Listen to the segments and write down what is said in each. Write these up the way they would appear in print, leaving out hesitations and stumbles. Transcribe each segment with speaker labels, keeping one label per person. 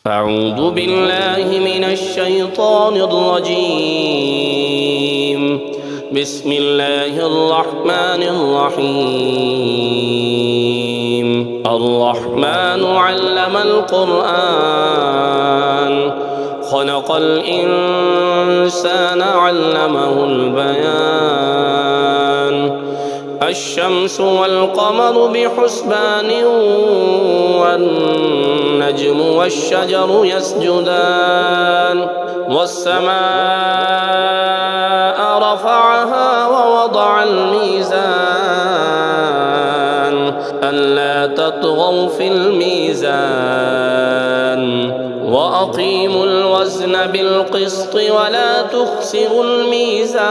Speaker 1: أعوذ بالله من الشيطان الرجيم. بسم الله الرحمن الرحيم. الرحمن علم القرآن خلق الإنسان علمه البيان. الشمس والقمر بحسبان والنجم والشجر يسجدان. والسماء رفعها ووضع الميزان ألا تطغوا في الميزان وأقيموا الوزن بالقسط ولا تخسروا الميزان.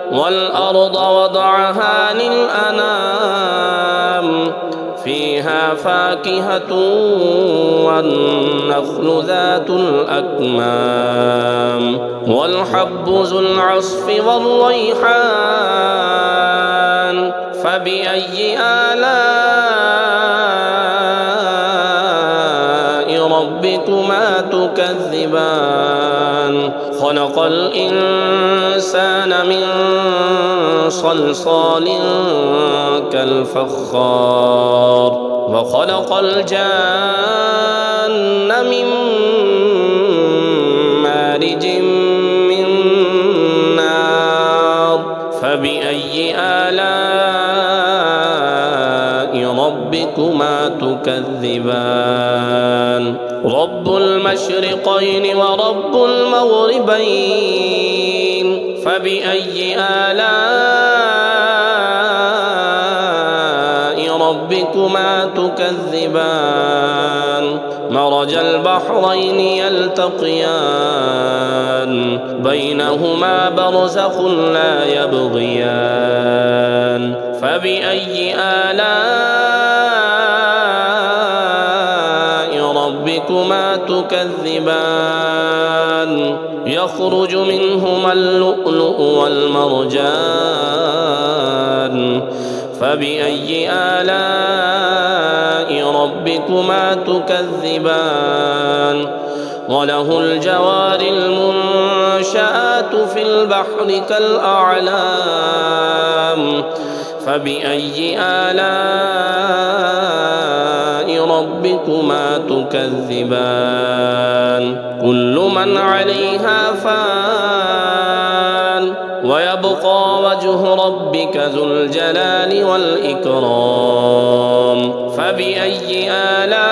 Speaker 1: والأرض وضعها للأنام فيها فاكهة والنخل ذات الأكمام والحب ذو العصف والريحان. فبأي آلاء ربكما تكذبان؟ خلق الإنسان من صلصال كالفخار وخلق الجان من مارج من نار. فبأي آلاء ربكما تكذبان؟ رب المشرقين ورب المغربين. فبأي آلاء ربكما تكذبان؟ مرج البحرين يلتقيان بينهما برزخ لا يبغيان. فبأي آلاء ربكما تكذبان؟ يخرج منهما اللؤلؤ والمرجان. فبأي آلاء ربكما تكذبان؟ وله الجوار المنشآت في البحر كالأعلام. فبأي آلاء ربكما تكذبان؟ كل من عليها فان ويبقى وجه ربك ذو الجلال والإكرام. فبأي آلاء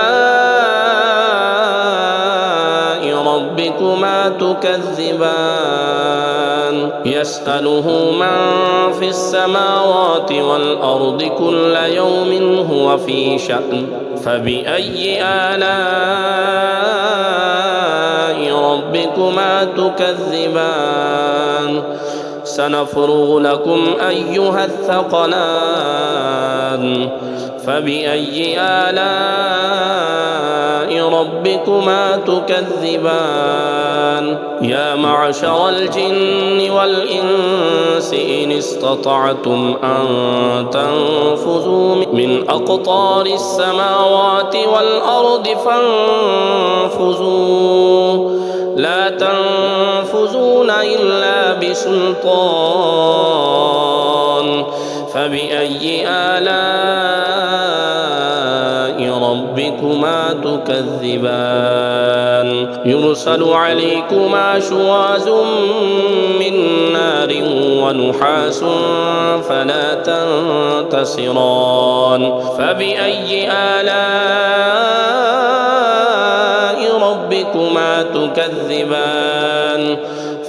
Speaker 1: ربكما تكذبان؟ يسأله من في السماوات والأرض كل يوم هو في شأن. فبأي آلاء ربكما تكذبان؟ سنفرغ لكم أيها الثقلان. فبأي آلاء ربكما تكذبان؟ يا معشر الجن والإنس إن استطعتم أن تنفذوا من أقطار السماوات والأرض فانفذوا لا تنفذون إلا بسلطان. فبأي آلاء ربكما تكذبان؟ يرسل عليكما شواظ من نار ونحاس فلا تنتصران. فبأي آلاء ربكما تكذبان؟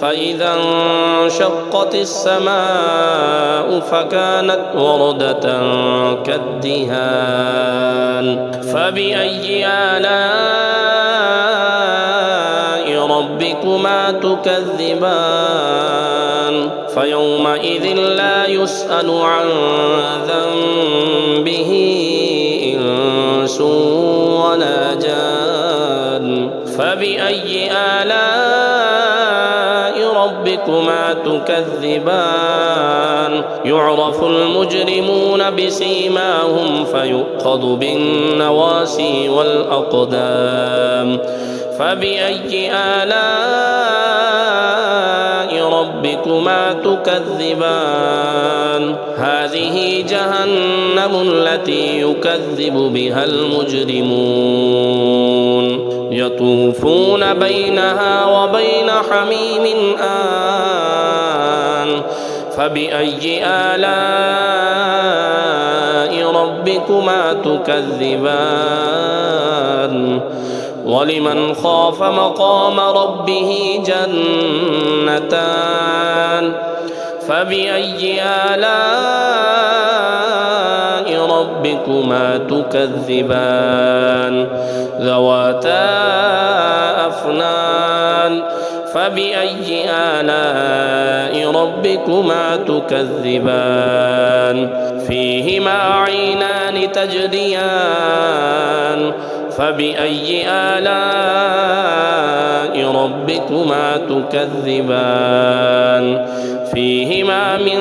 Speaker 1: فإذا انشقت السماء فكانت وردة كالدهان. فبأي آلاء ربكما تكذبان؟ فيومئذ لا يسأل عن ذنبه إنس ولا جان. فبأي آلاء ربكما تكذبان يعرف المجرمون بسيماهم فيؤخذ بالنواسي والأقدام فبأي آلاء ربكما تكذبان هذه جهنم التي يكذب بها المجرمون يطوفون بينها وبين حميم آن فبأي آلاء ربكما تكذبان ولمن خاف مقام ربه جنتان فبأي آلاء ربكما تكذبان ذواتا أفنان فبأي آلاء ربكما تكذبان فيهما عينان تجريان فبأي آلاء ربكما تكذبان فيهما من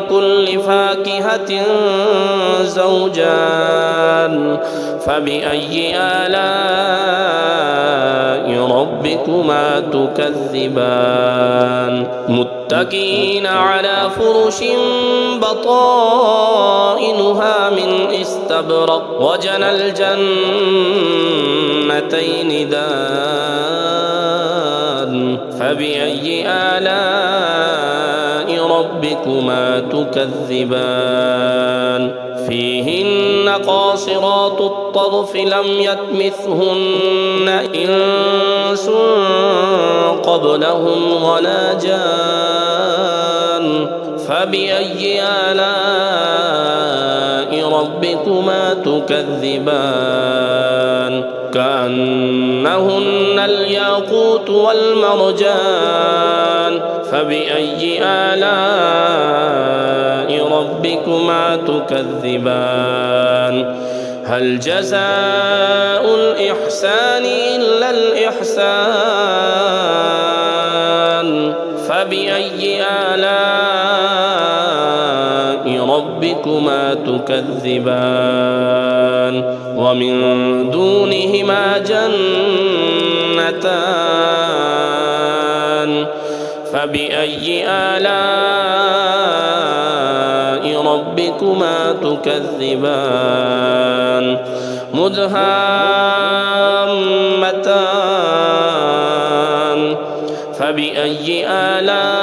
Speaker 1: كل فاكهة زوجان فبأي آلاء ربكما تكذبان متكئين على فرش بطائنها من استبرق وجنى الجنتين دان فبأي آلاء ربكما تكذبان فيهن قاصرات الطرف لم يطمثهن إنس قبلهم ولا جان فبأي آلاء ربكما تكذبان كأنهن الياقوت والمرجان فبأي آلاء ربكما تكذبان هل جزاء الإحسان إلا الإحسان فبأي آلاء ربكما تكذبان ومن دونهما جنتان فبأي آلاء ربكما تكذبان مدهامتان فبأي آلاء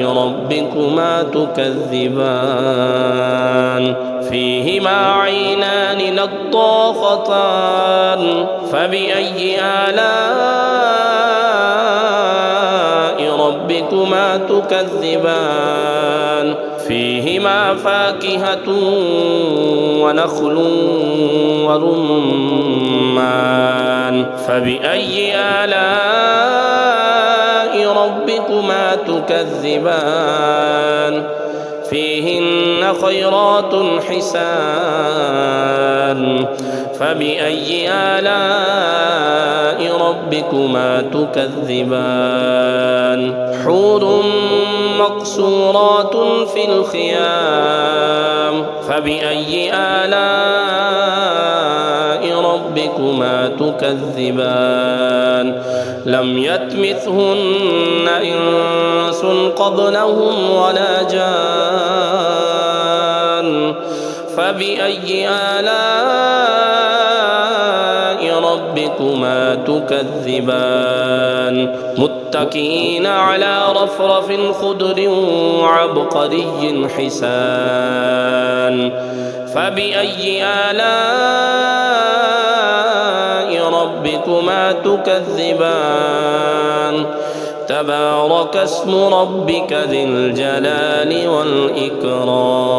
Speaker 1: ربكما تكذبان فيهما عينان نضاختان فبأي آلاء ربكما تكذبان فيهما فاكهة ونخل ورمان فبأي آلاء ربكما تكذبان فيهن خيرات حسان فبأي آلاء ربكما تكذبان حور مقصورات في الخيام فبأي آلاء ربكما تكذبان لم يطمثهن إنس قبلهم ولا جان فبأي آلاء ربكما تكذبان متكئين على رفرف خضر وعبقري حسان فبأي آلاء ربكما تكذبان تبارك اسم ربك ذي الجلال والإكرام